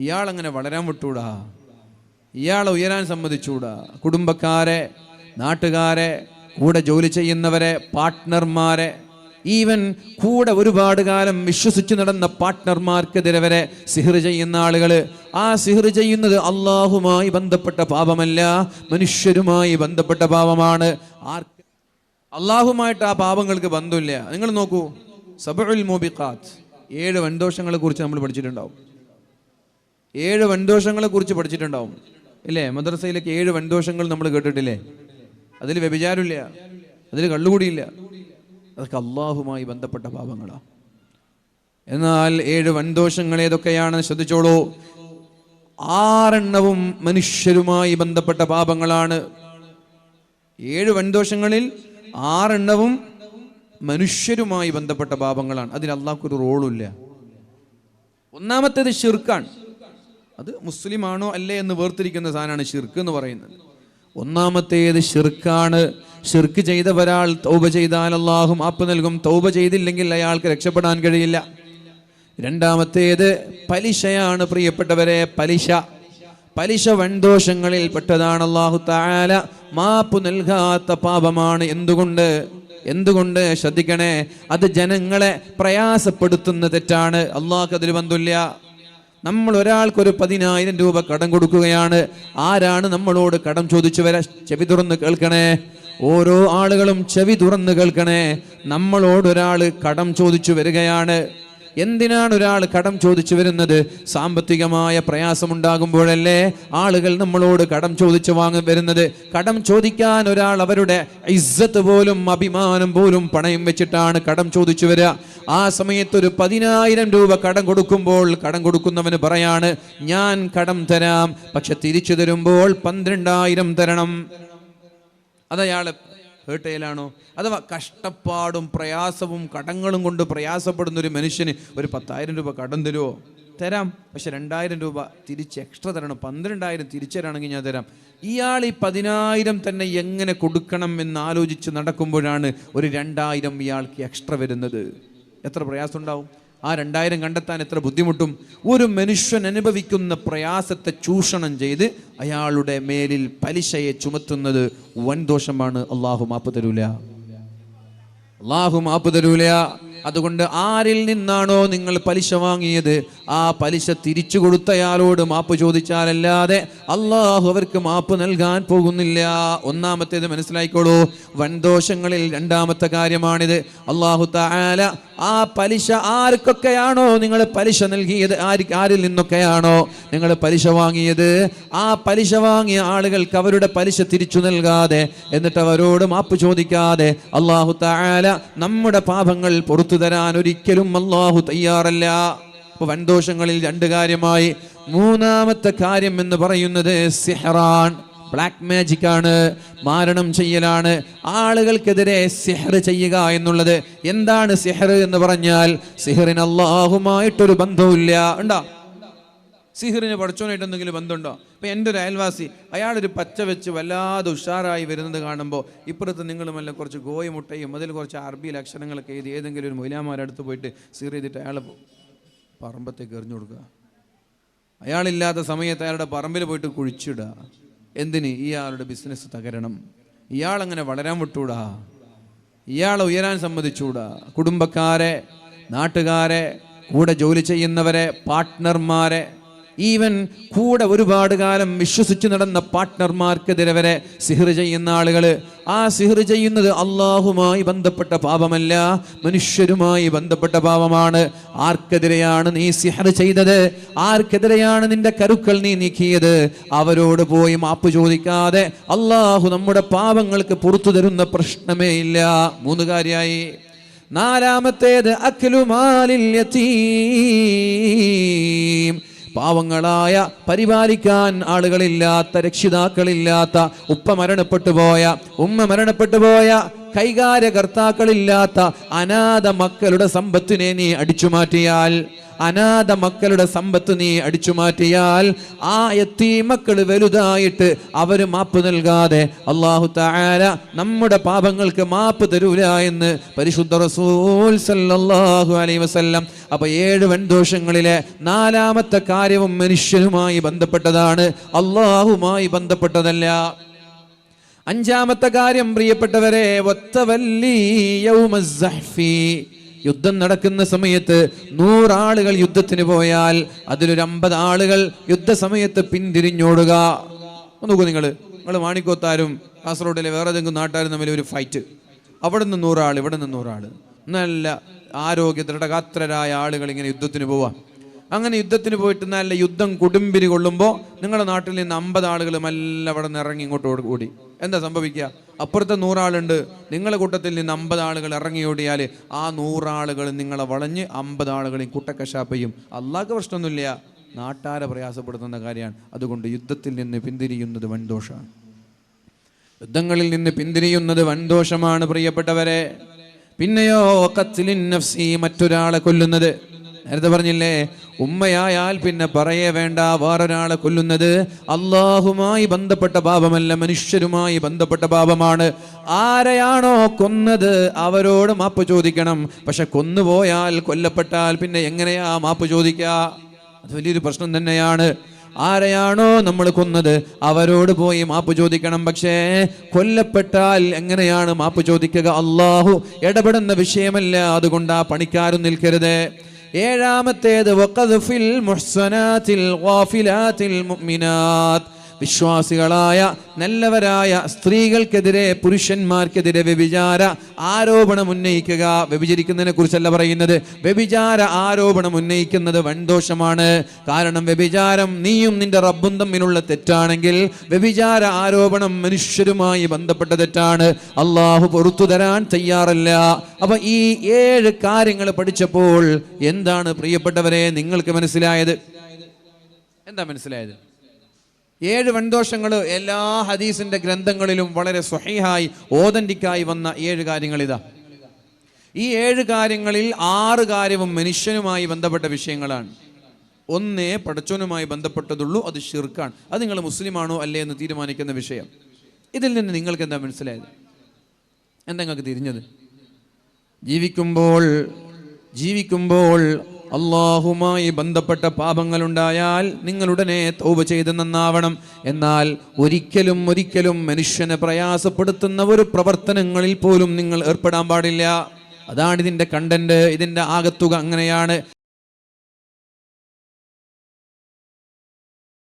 ഇയാളങ്ങനെ വളരാൻ വിട്ടൂടാ, ഇയാളെ ഉയരാൻ സമ്മതിച്ചൂടാ. കുടുംബക്കാരെ, നാട്ടുകാരെ, കൂടെ ജോലി ചെയ്യുന്നവരെ, പാർട്ട്ണർമാരെ, ഈവൻ കൂടെ ഒരുപാട് കാലം വിശ്വസിച്ച് നടന്ന പാർട്ട്ണർമാർക്കെതിരെ വരെ സിഹർ ചെയ്യുന്ന ആളുകൾ. ആ സിഹർ ചെയ്യുന്നത് അള്ളാഹുമായി ബന്ധപ്പെട്ട പാപമല്ല, മനുഷ്യരുമായി ബന്ധപ്പെട്ട പാപമാണ്. അള്ളാഹുമായിട്ട് ആ പാപങ്ങൾക്ക് ബന്ധമില്ല. നിങ്ങൾ നോക്കൂ, സബഉൽ മൂബിഖാത്ത്, 7 വൻദോഷങ്ങളെ കുറിച്ച് നമ്മൾ പഠിച്ചിട്ടുണ്ടാവും. 7 വൻദോഷങ്ങളെ കുറിച്ച് പഠിച്ചിട്ടുണ്ടാവും ഇല്ലേ? മദ്രസയിലേക്ക് 7 വൻദോഷങ്ങൾ നമ്മൾ കേട്ടിട്ടില്ലേ? അതിൽ വ്യഭിചാരമില്ല, അതിൽ കള്ളുകൂടിയില്ല, അതൊക്കെ അള്ളാഹുമായി ബന്ധപ്പെട്ട പാപങ്ങളാണ്. എന്നാൽ 7 വൻദോഷങ്ങൾ ഏതൊക്കെയാണ് ശ്രദ്ധിച്ചോളൂ. 6 മനുഷ്യരുമായി ബന്ധപ്പെട്ട പാപങ്ങളാണ്. 7 വൻദോഷങ്ങളിൽ 6 മനുഷ്യരുമായി ബന്ധപ്പെട്ട പാപങ്ങളാണ്. അതിൽ അള്ളാഹ്ക്കൊരു റോളുമില്ല. ഒന്നാമത്തേത് ഷിർക്കാണ്. അത് മുസ്ലിമാണോ അല്ലേ എന്ന് വേർതിരിക്കുന്ന സാധനമാണ് ഷിർക്ക് എന്ന് പറയുന്നത്. ഒന്നാമത്തേത് ഷിർക്കാണ്. ഷിർക്ക് ചെയ്ത ഒരാൾ തൗബ ചെയ്താൽ അല്ലാഹു മാപ്പ് നൽകും. തൗബ ചെയ്തില്ലെങ്കിൽ അയാൾക്ക് രക്ഷപ്പെടാൻ കഴിയില്ല. രണ്ടാമത്തേത് പലിശയാണ്. പ്രിയപ്പെട്ടവരെ, പലിശ വൻദോഷങ്ങളിൽ പെട്ടതാണ്. അല്ലാഹു തആല മാപ്പ് നൽകാത്ത പാപമാണ്. എന്തുകൊണ്ട് ശ്രദ്ധിക്കണേ, അത് ജനങ്ങളെ പ്രയാസപ്പെടുത്തുന്ന തെറ്റാണ്. അള്ളാഹ്ക്ക് അതിൽ ബന്ധമില്ല. നമ്മൾ ഒരാൾക്കൊരു 10,000 രൂപ കടം കൊടുക്കുകയാണ്. ആരാണ് നമ്മളോട് കടം ചോദിച്ചു വരാ? ചെവി തുറന്ന് കേൾക്കണേ, ഓരോ ആളുകളും ചെവി തുറന്ന് കേൾക്കണേ. നമ്മളോടൊരാൾ കടം ചോദിച്ചു വരികയാണ്. എന്തിനാണ് ഒരാൾ കടം ചോദിച്ചു വരുന്നത്? സാമ്പത്തികമായ പ്രയാസമുണ്ടാകുമ്പോഴല്ലേ ആളുകൾ നമ്മളോട് കടം ചോദിച്ചു വരുന്നത്. കടം ചോദിക്കാൻ ഒരാൾ അവരുടെ ഇസ്സത്ത് പോലും അഭിമാനം പോലും പണയം വെച്ചിട്ടാണ് കടം ചോദിച്ചു വരിക. ആ സമയത്ത് ഒരു 10,000 രൂപ കടം കൊടുക്കുമ്പോൾ കടം കൊടുക്കുന്നവന് പറയാണ്, ഞാൻ കടം തരാം, പക്ഷെ തിരിച്ചു തരുമ്പോൾ 12,000 തരണം. അതയാള് ഹേട്ടയിലാണോ? അഥവാ കഷ്ടപ്പാടും പ്രയാസവും കടങ്ങളും കൊണ്ട് പ്രയാസപ്പെടുന്ന ഒരു മനുഷ്യന് ഒരു 10,000 രൂപ കടം തരുമോ? തരാം, പക്ഷെ 2,000 രൂപ തിരിച്ച് എക്സ്ട്രാ തരണം. 12,000 തിരിച്ചു തരാണെങ്കിൽ ഞാൻ തരാം. ഇയാൾ ഈ 10,000 തന്നെ എങ്ങനെ കൊടുക്കണം എന്നാലോചിച്ച് നടക്കുമ്പോഴാണ് ഒരു 2,000 ഇയാൾക്ക് എക്സ്ട്രാ വരുന്നത്. എത്ര പ്രയാസം ഉണ്ടാവും? ആ 2,000 കണ്ടെത്താൻ എത്ര ബുദ്ധിമുട്ടും. ഒരു മനുഷ്യൻ അനുഭവിക്കുന്ന പ്രയാസത്തെ ചൂഷണം ചെയ്ത് അയാളുടെ മേലിൽ പലിശയെ ചുമത്തുന്നത് വൻദോഷമാണ്. അള്ളാഹു മാപ്പ് തരൂല. അതുകൊണ്ട് ആരിൽ നിന്നാണോ നിങ്ങൾ പലിശ വാങ്ങിയത് ആ പലിശ തിരിച്ചു കൊടുത്തയാളോട് മാപ്പ് ചോദിച്ചാലല്ലാതെ അള്ളാഹു അവർക്ക് മാപ്പ് നൽകാൻ പോകുന്നില്ല. ഒന്നാമത്തേത് മനസ്സിലായിക്കോളൂ. വൻദോഷങ്ങളിൽ 2ാമത്തെ കാര്യമാണിത്. അള്ളാഹു തആല ആ പലിശ ആർക്കൊക്കെയാണോ നിങ്ങൾ പലിശ നൽകിയത്, ആരിൽ നിന്നൊക്കെയാണോ നിങ്ങൾ പലിശ വാങ്ങിയത്, ആ പലിശ വാങ്ങിയ ആളുകൾക്ക് അവരുടെ പലിശ തിരിച്ചു നൽകാതെ എന്നിട്ട് അവരോട് മാപ്പ് ചോദിക്കാതെ അള്ളാഹു തആല നമ്മുടെ പാപങ്ങൾ പുറത്തു തരാൻ ഒരിക്കലും അള്ളാഹു തയ്യാറല്ല. അപ്പൊ വൻദോഷങ്ങളിൽ 2 കാര്യമായി. 3ാമത്തെ കാര്യം എന്ന് പറയുന്നത് സിഹ്റാൻ, ബ്ലാക്ക് മാജിക് ആണ്, മാരണം ചെയ്യലാണ്. ആളുകൾക്കെതിരെ സിഹർ ചെയ്യുക എന്നുള്ളത്. എന്താണ് സിഹർ എന്ന് പറഞ്ഞാൽ? സിഹറിന് അള്ളാഹുമായിട്ടൊരു ബന്ധവുമില്ല. ഉണ്ടോ? സിഹറിന് പഠിച്ചോനായിട്ട് എന്തെങ്കിലും ബന്ധമുണ്ടോ? ഇപ്പം എൻ്റെ ഒരു അയൽവാസി, അയാളൊരു പച്ച വെച്ച് വല്ലാതെ ഉഷാറായി വരുന്നത് കാണുമ്പോൾ ഇപ്പുറത്ത് നിങ്ങളുമല്ല കുറച്ച് ഗോയമുട്ടയും അതിൽ കുറച്ച് അറബിയിൽ അക്ഷരങ്ങളൊക്കെ എഴുതി ഏതെങ്കിലും ഒരു മൊയ്ലാമാരുടെ അടുത്ത് പോയിട്ട് സിഹർ ചെയ്തിട്ട് അയാളെ പറമ്പത്തേക്ക് എറിഞ്ഞു കൊടുക്കുക. അയാളില്ലാത്ത സമയത്ത് അയാളുടെ പറമ്പിൽ പോയിട്ട് കുഴിച്ചിടുക. എന്തിന്? ഇയാളുടെ ബിസിനസ് തകരണം. ഇയാളങ്ങനെ വളരാൻ വിട്ടൂടാ, ഇയാളെ ഉയരാൻ സമ്മതിച്ചൂടാ. കുടുംബക്കാരെ, നാട്ടുകാരെ, കൂടെ ജോലി ചെയ്യുന്നവരെ, പാർട്ട്ണർമാരെ, ഈവൻ കൂടെ ഒരുപാട് കാലം വിശ്വസിച്ച് നടന്ന പാർട്ട്ണർമാർക്കെതിരെ വരെ സിഹർ ചെയ്യുന്ന ആളുകൾ. ആ സിഹർ ചെയ്യുന്നത് അള്ളാഹുമായി ബന്ധപ്പെട്ട പാപമല്ല, മനുഷ്യരുമായി ബന്ധപ്പെട്ട പാപമാണ്. ആർക്കെതിരെയാണ് നീ സിഹർ ചെയ്തത്? ആർക്കെതിരെയാണ് നിന്റെ കരുക്കൾ നീ നീക്കിയത്? അവരോട് പോയി മാപ്പ് ചോദിക്കാതെ അള്ളാഹു നമ്മുടെ പാപങ്ങൾക്ക് പുറത്തു തരുന്ന പ്രശ്നമേ ഇല്ല. 3 കാര്യമായി. 4ാമത്തേത് അക്ലു മാലിൽ യതീം. പാവങ്ങളായ, പരിപാലിക്കാൻ ആളുകളില്ലാത്ത, രക്ഷിതാക്കളില്ലാത്ത, ഉപ്പ മരണപ്പെട്ടു പോയ, ഉമ്മ മരണപ്പെട്ടു പോയ, കൈകാര്യകർത്താക്കളില്ലാത്ത അനാഥ മക്കളുടെ സമ്പത്തിനെ നീ അടിച്ചു മാറ്റിയാൽ, അനാഥ മക്കളുടെ സമ്പത്ത് നീ അടിച്ചു മാറ്റിയാൽ ആ യതീമക്കൾ വലുതായിട്ട് അവര് മാപ്പ് നൽകാതെ അല്ലാഹു തആല നമ്മുടെ പാപങ്ങൾക്ക് മാപ്പ് തരൂല എന്ന് പരിശുദ്ധ റസൂൽ സല്ലല്ലാഹു അലൈഹി വസല്ലം. അപ്പൊ 7 വൻദോഷങ്ങളിലെ 4ാമത്തെ കാര്യവും മനുഷ്യനുമായി ബന്ധപ്പെട്ടതാണ്, അല്ലാഹുമായി ബന്ധപ്പെട്ടതല്ല. 5ാമത്തെ കാര്യം പ്രിയപ്പെട്ടവരെ, വത്തവല്ലി യൗമസ്സഹ്ഫി. യുദ്ധം നടക്കുന്ന സമയത്ത് 100 ആളുകൾ യുദ്ധത്തിന് പോയാൽ അതിലൊരു 50 ആളുകൾ യുദ്ധസമയത്ത് പിന്തിരിഞ്ഞോടുക. നോക്കൂ, നിങ്ങൾ മാണിക്കോത്താരും കാസർഗോഡിലെ വേറെ ഏതെങ്കിലും നാട്ടുകാരും തമ്മിൽ ഒരു ഫൈറ്റ്, അവിടെ നിന്ന് 100 ആൾ, ഇവിടെ നിന്ന് 100 ആൾ, നല്ല ആരോഗ്യ ദൃഢഗാത്രരായ ആളുകൾ ഇങ്ങനെ യുദ്ധത്തിന് പോവാം. അങ്ങനെ യുദ്ധത്തിന് പോയിട്ട് നല്ല യുദ്ധം കൊടുമ്പിരി കൊള്ളുമ്പോൾ നിങ്ങളുടെ നാട്ടിൽ നിന്ന് 50 ആളുകൾ മെല്ലെ അവിടെ നിന്ന് ഇറങ്ങി ഇങ്ങോട്ട് ഓടി. എന്താ സംഭവിക്കുക? അപ്പുറത്തെ 100 ആളുണ്ട്, നിങ്ങളുടെ കൂട്ടത്തിൽ നിന്ന് 50 ആളുകൾ ഇറങ്ങി ഓടിയാൽ ആ 100 ആളുകൾ നിങ്ങളെ വളഞ്ഞ് 50 ആളുകളെയും കുട്ടക്കശാപ്പയും. അള്ളാഹ്ക്ക് പ്രശ്നമൊന്നുമില്ല, നാട്ടാരെ പ്രയാസപ്പെടുത്തുന്ന കാര്യമാണ്. അതുകൊണ്ട് യുദ്ധത്തിൽ നിന്ന് പിന്തിരിയുന്നത് വൻദോഷമാണ്. യുദ്ധങ്ങളിൽ നിന്ന് പിന്തിരിയുന്നത് വൻദോഷമാണ് പ്രിയപ്പെട്ടവരെ. പിന്നെയോ ഖത്ലിൻ നഫ്സി, മറ്റൊരാളെ കൊല്ലുന്നത്. നേരത്തെ പറഞ്ഞില്ലേ, ഉമ്മയായാൽ പിന്നെ പറയേ വേണ്ട, വേറൊരാളെ കൊല്ലുന്നത് അള്ളാഹുമായി ബന്ധപ്പെട്ട പാപമല്ല, മനുഷ്യരുമായി ബന്ധപ്പെട്ട പാപമാണ്. ആരെയാണോ കൊന്നത് അവരോട് മാപ്പ് ചോദിക്കണം. പക്ഷെ കൊന്നുപോയാൽ, കൊല്ലപ്പെട്ടാൽ പിന്നെ എങ്ങനെയാ മാപ്പ് ചോദിക്കുക? അത് വലിയൊരു പ്രശ്നം തന്നെയാണ്. ആരെയാണോ നമ്മൾ കൊന്നത് അവരോട് പോയി മാപ്പ് ചോദിക്കണം. പക്ഷേ കൊല്ലപ്പെട്ടാൽ എങ്ങനെയാണ് മാപ്പ് ചോദിക്കുക? അള്ളാഹു ഇടപെടുന്ന വിഷയമല്ല. അതുകൊണ്ട് ആ പണിക്കാരും നിൽക്കരുത്. 7ാമത്തേത് വഖദ്ഫിൽ മുഹ്സനാത്തിൽ ഗാഫിലാത്തിൽ മുഅ്മിനാത്ത്. വിശ്വാസികളായ നല്ലവരായ സ്ത്രീകൾക്കെതിരെ, പുരുഷന്മാർക്കെതിരെ വ്യഭിചാര ആരോപണം ഉന്നയിക്കുക. വ്യഭിചരിക്കുന്നതിനെ കുറിച്ചല്ല പറയുന്നത്, വ്യഭിചാര ആരോപണം ഉന്നയിക്കുന്നത് വൻദോഷമാണ്. കാരണം വ്യഭിചാരം നീയും നിന്റെ റബ്ബും തമ്മിലുള്ള തെറ്റാണെങ്കിൽ വ്യഭിചാര ആരോപണം മനുഷ്യരുമായി ബന്ധപ്പെട്ട തെറ്റാണ്. അള്ളാഹു പുറത്തു തരാൻ തയ്യാറല്ല. അപ്പൊ ഈ 7 കാര്യങ്ങൾ പഠിച്ചപ്പോൾ എന്താണ് പ്രിയപ്പെട്ടവരെ നിങ്ങൾക്ക് മനസ്സിലായത്? എന്താ മനസ്സിലായത്? 7 വൻദോഷങ്ങൾ എല്ലാ ഹദീസിന്റെ ഗ്രന്ഥങ്ങളിലും വളരെ സ്വഹീഹായി ഓതന്റിക്കായി വന്ന 7 കാര്യങ്ങൾ ഇതാ. ഈ 7 കാര്യങ്ങളിൽ 6 കാര്യവും മനുഷ്യനുമായി ബന്ധപ്പെട്ട വിഷയങ്ങളാണ്. 1 പടച്ചോനുമായി ബന്ധപ്പെട്ടതുള്ളൂ, അത് ശിർക്കാണ്. അത് നിങ്ങൾ മുസ്ലിമാണോ അല്ലേ എന്ന് തീരുമാനിക്കുന്ന വിഷയം. ഇതിൽ നിന്ന് നിങ്ങൾക്ക് എന്താ മനസ്സിലായത്? എന്താ നിങ്ങൾക്ക് തിരിഞ്ഞത്? ജീവിക്കുമ്പോൾ അള്ളാഹുമായി ബന്ധപ്പെട്ട പാപങ്ങളുണ്ടായാൽ നിങ്ങളുടനെ തൗബ ചെയ്ത് നന്നാവണം. എന്നാൽ ഒരിക്കലും മനുഷ്യനെ പ്രയാസപ്പെടുത്തുന്ന ഒരു പ്രവർത്തനങ്ങളിൽ പോലും നിങ്ങൾ ഏർപ്പെടാൻ പാടില്ല. അതാണ് ഇതിൻ്റെ കണ്ടന്റ്, ഇതിൻ്റെ ആകത്തുക അങ്ങനെയാണ്.